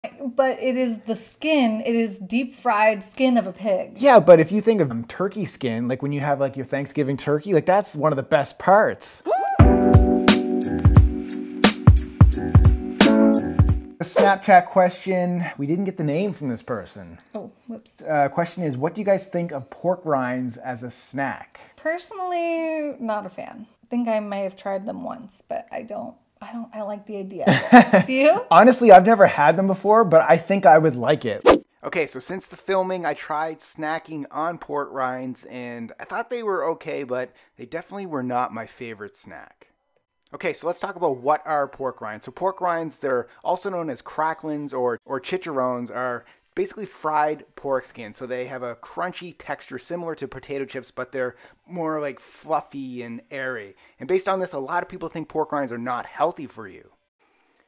But it is the skin, it is deep fried skin of a pig. Yeah, but if you think of turkey skin, like when you have like your Thanksgiving turkey, like that's one of the best parts. A Snapchat question. We didn't get the name from this person. Oh, whoops. Question is, what do you guys think of pork rinds as a snack? Personally, not a fan. I think I may have tried them once, but I like the idea of it. Do you? Honestly, I've never had them before, but I think I would like it. Okay, so since the filming, I tried snacking on pork rinds, and I thought they were okay, but they definitely were not my favorite snack. Okay, so let's talk about what are pork rinds. So pork rinds, they're also known as cracklins or chicharrones, are basically fried pork skin. So they have a crunchy texture similar to potato chips, but they're more like fluffy and airy. And based on this, a lot of people think pork rinds are not healthy for you.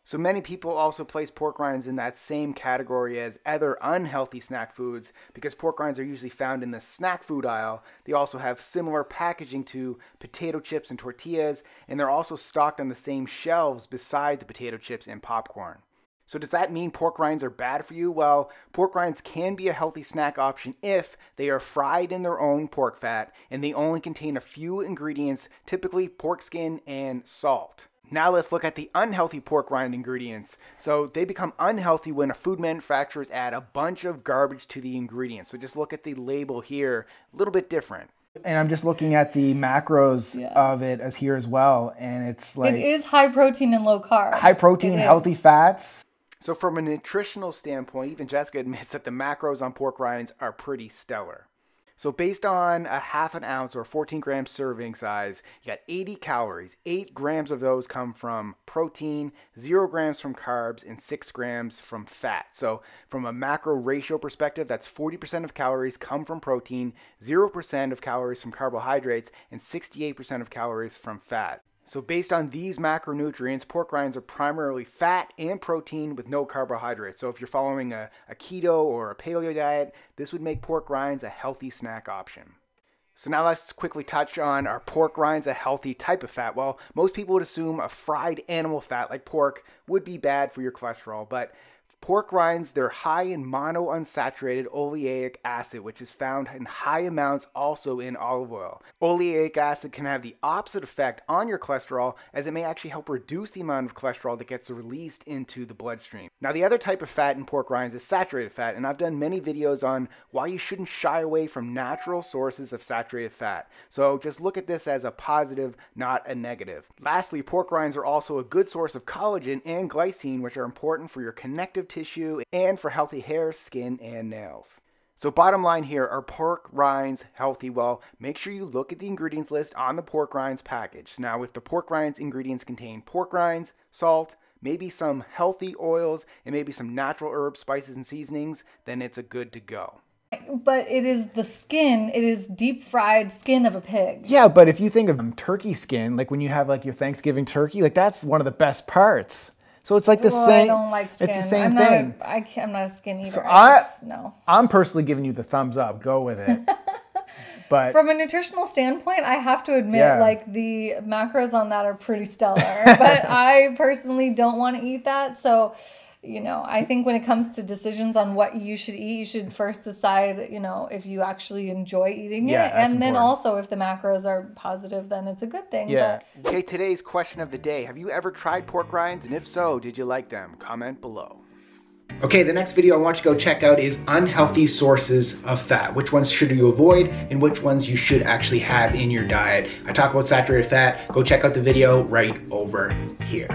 So many people also place pork rinds in that same category as other unhealthy snack foods because pork rinds are usually found in the snack food aisle. They also have similar packaging to potato chips and tortillas, and they're also stocked on the same shelves beside the potato chips and popcorn. So does that mean pork rinds are bad for you? Well, pork rinds can be a healthy snack option if they are fried in their own pork fat and they only contain a few ingredients, typically pork skin and salt. Now let's look at the unhealthy pork rind ingredients. So they become unhealthy when a food manufacturers add a bunch of garbage to the ingredients. So just look at the label here, a little bit different. And I'm just looking at the macros of it as here as well. And it's like... It is high protein and low carb. High protein, healthy fats. So from a nutritional standpoint, even Jessica admits that the macros on pork rinds are pretty stellar. So based on a half an ounce or 14-gram serving size, you got 80 calories. 8 grams of those come from protein, 0 grams from carbs, and 6 grams from fat. So from a macro ratio perspective, that's 40% of calories come from protein, 0% of calories from carbohydrates, and 68% of calories from fat. So based on these macronutrients, pork rinds are primarily fat and protein with no carbohydrates. So if you're following a keto or a paleo diet, this would make pork rinds a healthy snack option. So now let's quickly touch on, are pork rinds a healthy type of fat? Well, most people would assume a fried animal fat like pork would be bad for your cholesterol, but pork rinds, they're high in monounsaturated oleic acid, which is found in high amounts also in olive oil. Oleic acid can have the opposite effect on your cholesterol, as it may actually help reduce the amount of cholesterol that gets released into the bloodstream. Now, the other type of fat in pork rinds is saturated fat, and I've done many videos on why you shouldn't shy away from natural sources of saturated fat. So just look at this as a positive, not a negative. Lastly, pork rinds are also a good source of collagen and glycine, which are important for your connective tissue and for healthy hair, skin, and nails. So bottom line here, are pork rinds healthy? Well, make sure you look at the ingredients list on the pork rinds package. Now, if the pork rinds ingredients contain pork rinds, salt, maybe some healthy oils, and maybe some natural herbs, spices, and seasonings, then it's a good to go. But it is the skin, it is deep fried skin of a pig. Yeah, but if you think of turkey skin, like when you have like your Thanksgiving turkey, like that's one of the best parts. So it's like the same. I don't like skin. It's the same thing. I'm not a skin eater. So no. I'm personally giving you the thumbs up. Go with it. But from a nutritional standpoint, I have to admit, like the macros on that are pretty stellar. But I personally don't want to eat that. So, you know, I think when it comes to decisions on what you should eat, you should first decide, you know, if you actually enjoy eating it. And then also if the macros are positive, then it's a good thing. Yeah. Okay, today's question of the day. Have you ever tried pork rinds? And if so, did you like them? Comment below. Okay, the next video I want you to go check out is unhealthy sources of fat. Which ones should you avoid and which ones you should actually have in your diet. I talk about saturated fat. Go check out the video right over here.